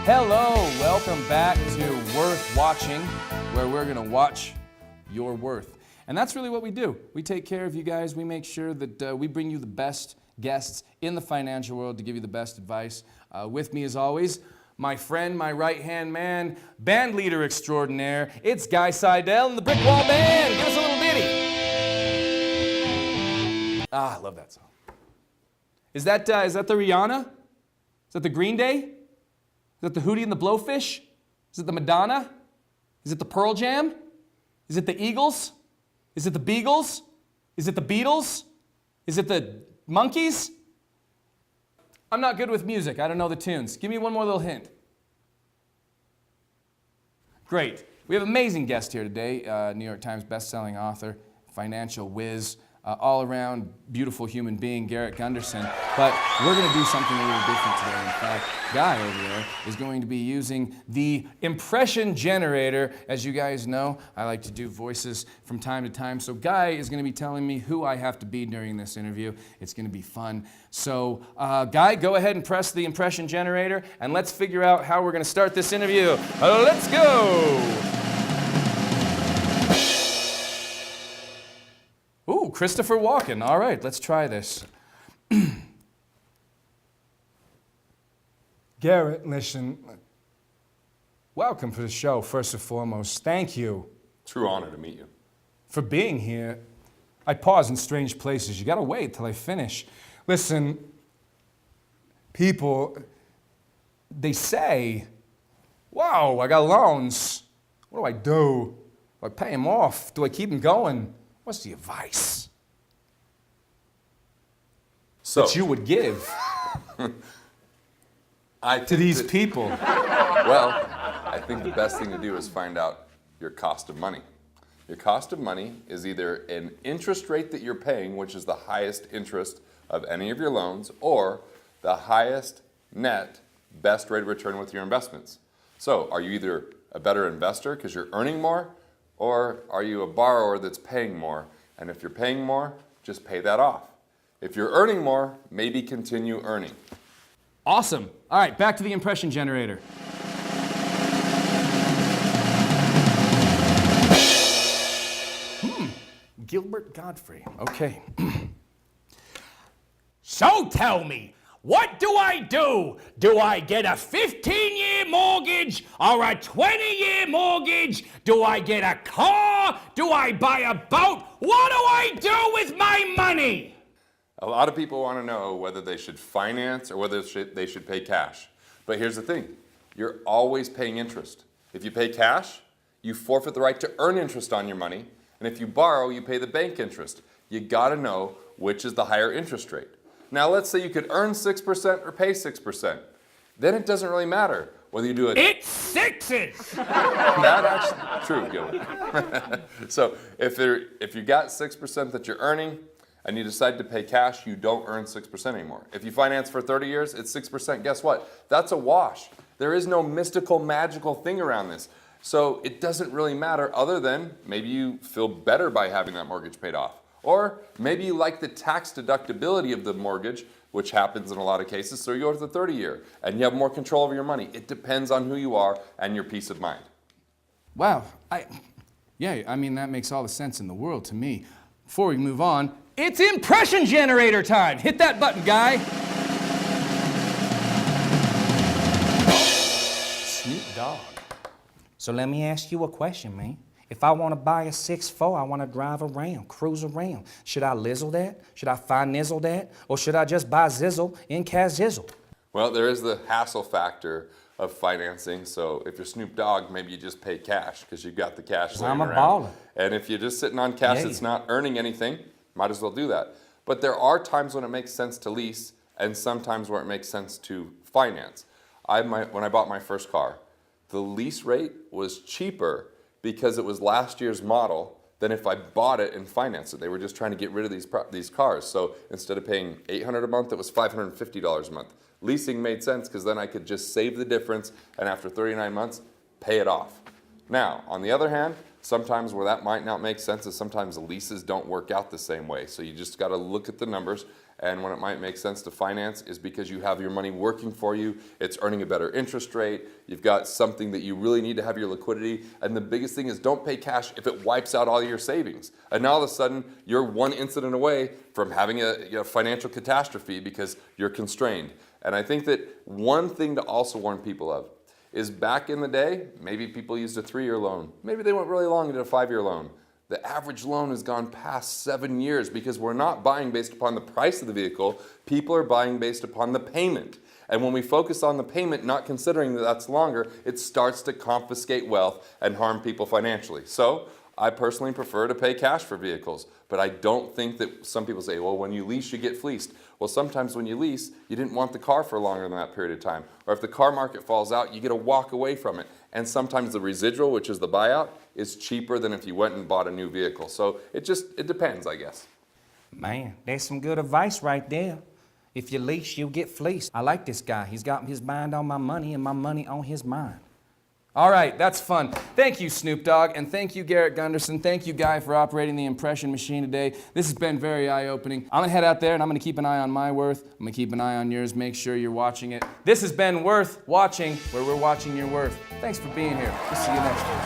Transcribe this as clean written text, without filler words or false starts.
Hello, welcome back to Worth Watching, where we're going to watch your worth. And that's really what we do. We take care of you guys. We make sure that we bring you the best guests in the financial world to give you the best advice. With me, as always, my friend, my right-hand man, band leader extraordinaire, it's Guy Seidel and the Brick Wall Band. Give us a little ditty. I love that song. Is that the Rihanna? Is that the Green Day? Is it the Hootie and the Blowfish? Is it the Madonna? Is it the Pearl Jam? Is it the Eagles? Is it the Beagles? Is it the Beatles? Is it the Monkeys? I'm not good with music. I don't know the tunes. Give me one more little hint. Great. We have an amazing guest here today, New York Times bestselling author, financial whiz, all-around beautiful human being, Garrett Gunderson. But we're going to do something a little different today. In fact, Guy over there is going to be using the impression generator. As you guys know, I like to do voices from time to time. So Guy is going to be telling me who I have to be during this interview. It's going to be fun. So Guy, go ahead and press the impression generator, and let's figure out how we're going to start this interview. Let's go! Ooh, Christopher Walken. All right, let's try this. Garrett, listen, welcome to the show, first and foremost. Thank you. True honor to meet you. For being here. I pause in strange places. You gotta wait till I finish. Listen, people, they say, wow, I got loans. What do I do? Do I pay them off? Do I keep them going? What's the advice that you would give to these people? Well, I think the best thing to do is find out your cost of money. Your cost of money is either an interest rate that you're paying, which is the highest interest of any of your loans, or the highest net best rate of return with your investments. So are you either a better investor because you're earning more, or are you a borrower that's paying more? And if you're paying more, just pay that off. If you're earning more, maybe continue earning. Awesome. All right, back to the impression generator. Gilbert Godfrey. Okay. So tell me, what do I do? Do I get a 15-year mortgage or a 20-year mortgage? Do I get a car? Do I buy a boat? What do I do with my money? A lot of people want to know whether they should finance or whether they should pay cash. But here's the thing, you're always paying interest. If you pay cash, you forfeit the right to earn interest on your money. And if you borrow, you pay the bank interest. You got to know which is the higher interest rate. Now, let's say you could earn 6% or pay 6%. Then it doesn't really matter whether you do it. It's sixes! That actually, true, Gilbert. So if you got 6% that you're earning and you decide to pay cash, you don't earn 6% anymore. If you finance for 30 years, it's 6%. Guess what? That's a wash. There is no mystical, magical thing around this. So it doesn't really matter other than maybe you feel better by having that mortgage paid off. Or maybe you like the tax deductibility of the mortgage, which happens in a lot of cases, so you go to the 30-year and you have more control over your money. It depends on who you are and your peace of mind. Wow, I mean, that makes all the sense in the world to me. Before we move on, it's impression generator time. Hit that button, Guy. Snoop Dogg. So let me ask you a question, man. If I want to buy a 6'4", I want to drive around, cruise around. Should I lizzle that? Should I finazzle that? Or should I just buy Zizzle in Kazizzle? Well, there is the hassle factor of financing. So if you're Snoop Dogg, maybe you just pay cash because you've got the cash laying around. I'm a baller. And if you're just sitting on cash that's not earning anything, might as well do that. But there are times when it makes sense to lease and sometimes where it makes sense to finance. When I bought my first car, the lease rate was cheaper because it was last year's model than if I bought it and financed it. They were just trying to get rid of these cars. So instead of paying $800 a month, it was $550 a month. Leasing made sense because then I could just save the difference and after 39 months, pay it off. Now, on the other hand, Sometimes where that might not make sense is sometimes the leases don't work out the same way. So you just got to look at the numbers. And when it might make sense to finance is because you have your money working for you, it's earning a better interest rate, you've got something that you really need to have your liquidity, and the biggest thing is don't pay cash if it wipes out all your savings. And now all of a sudden, you're one incident away from having a financial catastrophe because you're constrained. And I think that one thing to also warn people of is back in the day, maybe people used a 3-year loan. Maybe they went really long and did a 5-year loan. The average loan has gone past 7 years because we're not buying based upon the price of the vehicle. People are buying based upon the payment. And when we focus on the payment, not considering that that's longer, it starts to confiscate wealth and harm people financially. So I personally prefer to pay cash for vehicles, but I don't think that some people say, well, when you lease, you get fleeced. Well, sometimes when you lease, you didn't want the car for longer than that period of time. Or if the car market falls out, you get to walk away from it. And sometimes the residual, which is the buyout, is cheaper than if you went and bought a new vehicle. So it depends, I guess. Man, there's some good advice right there. If you lease, you'll get fleeced. I like this guy. He's got his mind on my money and my money on his mind. All right, that's fun. Thank you, Snoop Dogg, and thank you, Garrett Gunderson. Thank you, Guy, for operating the impression machine today. This has been very eye-opening. I'm gonna head out there and I'm gonna keep an eye on my worth. I'm gonna keep an eye on yours. Make sure you're watching it. This has been Worth Watching, where we're watching your worth. Thanks for being here. We'll see you next week.